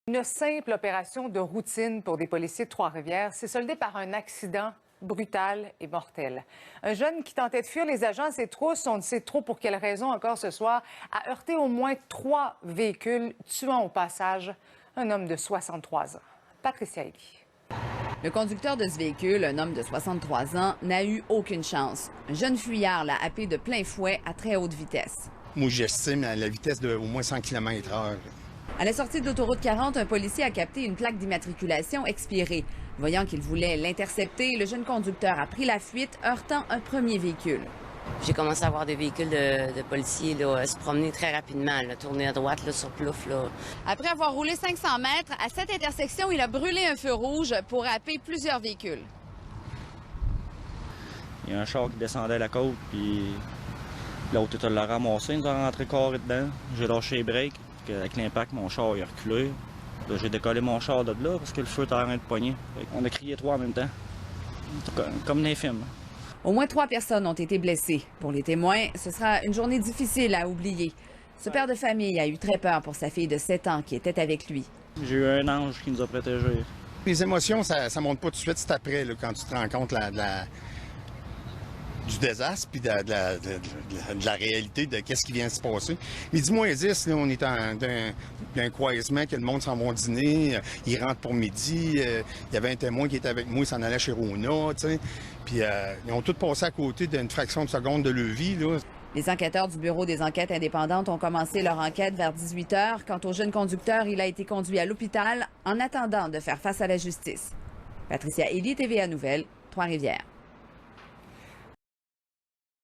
Une simple opération de routine pour des policiers de Trois-Rivières s'est soldée par un accident brutal et mortel. Un jeune qui tentait de fuir les agents à ses trousses, on ne sait trop pour quelle raison encore ce soir, a heurté au moins 3 véhicules, tuant au passage un homme de 63 ans. Patricia Ely. Le conducteur de ce véhicule, un homme de 63 ans, n'a eu aucune chance. Un jeune fuyard l'a happé de plein fouet à très haute vitesse. Moi, j'estime à la vitesse d'au moins 100 km/h. À la sortie de l'autoroute 40, un policier a capté une plaque d'immatriculation expirée. Voyant qu'il voulait l'intercepter, le jeune conducteur a pris la fuite, heurtant un premier véhicule. J'ai commencé à voir des véhicules de policiers là, se promener très rapidement, là, tourner à droite là, sur Plouf. Là. Après avoir roulé 500 mètres, à cette intersection, il a brûlé un feu rouge pour happer plusieurs véhicules. Il y a un char qui descendait à la côte, puis l'autre l'a ramassé, il nous a rentré carré dedans. J'ai lâché les breaks. Avec l'impact, mon char il a reculé. Là, j'ai décollé mon char de là parce que le feu était en train de pogner. On a crié 3 en même temps, comme dans les films. Au moins 3 personnes ont été blessées. Pour les témoins, ce sera une journée difficile à oublier. Ce père de famille a eu très peur pour sa fille de 7 ans qui était avec lui. J'ai eu un ange qui nous a protégés. Les émotions, ça monte pas tout de suite, c'est après, là, quand tu te rends compte du désastre puis de la réalité de qu'est-ce qui vient de se passer. Midi moins 10, là, on est d'un croisement que le monde s'en va dîner, il rentre pour midi, il y avait un témoin qui était avec moi, il s'en allait chez Rona, tu sais. Puis ils ont tous passé à côté d'une fraction de seconde de leur vie, là. Les enquêteurs du Bureau des enquêtes indépendantes ont commencé leur enquête vers 18 h. Quant au jeune conducteur, il a été conduit à l'hôpital en attendant de faire face à la justice. Patricia Ely, TVA Nouvelles, Trois-Rivières.